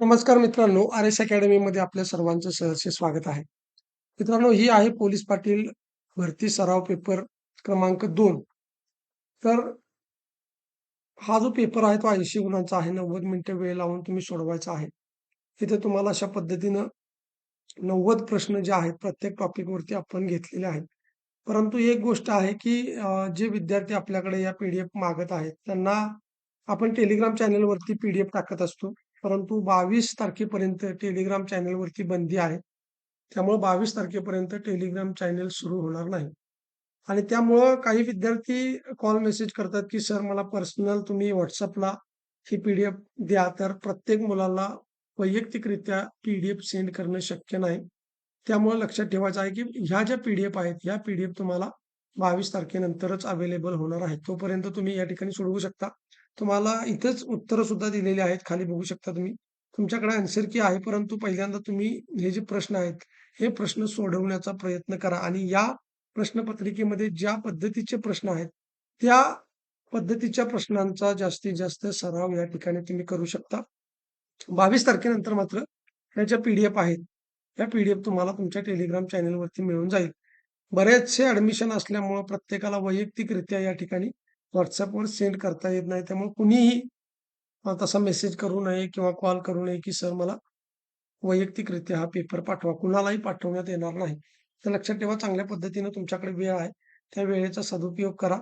नमस्कार मित्रांनो, आर.एस. अकॅडमीमध्ये आपल्या सर्वांचं सहर्ष स्वागत आहे. मित्रांनो, ही आहे पोलीस पाटील भरती सराव पेपर क्रमांक 2. तर हा जो पेपर आहे तो 80 गुणांचा आहे. 90 मिनिटं वेळ लावून तुम्ही सोडवायचा आहे. इथे तुम्हाला अशा पद्धतीनं 90 प्रश्न जे आहेत प्रत्येक टॉपिकवरती आपण घेतलेले आहेत. परंतु एक गोष्ट आहे, की जे विद्यार्थी आपल्याकडे या पी-डी-एफ मागत आहेत, त्यांना आपण टेलिग्राम चॅनलवरती पी-डी-एफ टाकत असतो. परंतु 22 तारखेपर्यंत टेलिग्राम चॅनलवरती बंदी आहे. त्यामुळे 22 तारखेपर्यंत टेलिग्राम चॅनल सुरू होणार नाही. आणि त्यामुळं काही विद्यार्थी कॉल मेसेज करतात, की "सर मला पर्सनल तुम्ही WhatsAppला ही पी-डी-एफ द्या." तर प्रत्येक मुलाला वैयक्तिकरित्या पी-डी-एफ सेंड करणं शक्य नाही. त्यामुळे लक्षात ठेवायचं आहे, की ह्या ज्या पी-डी-एफ आहेत, ह्या पी-डी-एफ तुम्हाला 22 तारखेनंतरच अवेलेबल होणार आहेत. तोपर्यंत तुम्ही या ठिकाणी सोडवू शकता. तुम्हाला इथेच उत्तरं सुद्धा दिलेली आहेत. खाली बघू शकता तुम्ही. तुमच्याकडे आन्सर की आहे, परंतु पहिल्यांदा तुम्ही हे जे प्रश्न आहेत, हे प्रश्न सोडवण्याचा प्रयत्न करा आणि या प्रश्नपत्रिकेमध्ये ज्या पद्धतीचे प्रश्न आहेत, त्या पद्धतीच्या प्रश्नांचा जास्तीत जास्त सराव या ठिकाणी तुम्ही करू शकता. 22 तारखेनंतर मात्र ह्या ज्या पी-डी-एफ आहेत, ह्या पी-डी-एफ तुम्हाला तुमच्या टेलिग्राम चॅनलवरती मिळून जाईल. बरेचसे ॲडमिशन असल्यामुळं प्रत्येकाला वैयक्तिकरित्या या ठिकाणी WhatsAppवर सेंड करता येत नाही. त्यामुळे कुणीही तसा मेसेज करू नये किंवा कॉल करू नये, की "सर मला वैयक्तिकरित्या हा पेपर पाठवा." कुणालाही पाठवण्यात येणार नाही. तर लक्षात ठेवा चांगल्या पद्धतीनं तुमच्याकडे वेळ आहे. त्या वेळेचा सदुपयोग करा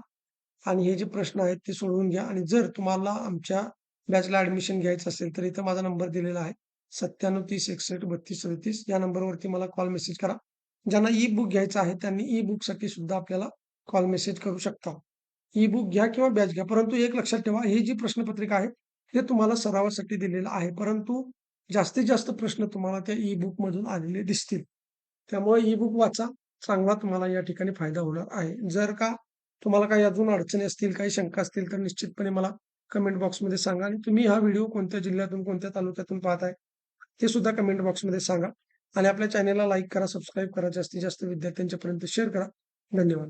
आणि हे जे प्रश्न आहेत ते सोडवून घ्या आणि जर तुम्हाला आमच्या बॅचला ॲडमिशन घ्यायचं असेल, तर इथं माझा नंबर दिलेला आहे. 97 30 61 32 37 या नंबरवरती मला कॉल मेसेज करा. ज्यांना ई बुक घ्यायचं आहे त्यांनी ई बुकसाठी सुद्धा आपल्याला कॉल मेसेज करू शकता. ई बुक घ्या किंवा बॅच घ्या. परंतु एक लक्षात ठेवा, ही जी प्रश्नपत्रिका आहे, हे तुम्हाला सरावासाठी दिलेलं आहे. परंतु जास्तीत जास्त प्रश्न तुम्हाला त्या ई बुकमधून आलेले दिसतील. त्यामुळे ई बुक वाचा. चांगला तुम्हाला या ठिकाणी फायदा होणार आहे. जर का तुम्हाला काही अजून अडचणी असतील, काही शंका असतील, तर निश्चितपणे मला कमेंट बॉक्समध्ये सांगा आणि तुम्ही हा व्हिडिओ कोणत्या जिल्ह्यातून, कोणत्या तालुक्यातून पाहताय, ते सुद्धा कमेंट बॉक्समध्ये सांगा आणि आपल्या चॅनेलला लाईक करा, सबस्क्राईब करा, जास्तीत जास्त विद्यार्थ्यांच्यापर्यंत शेअर करा. धन्यवाद.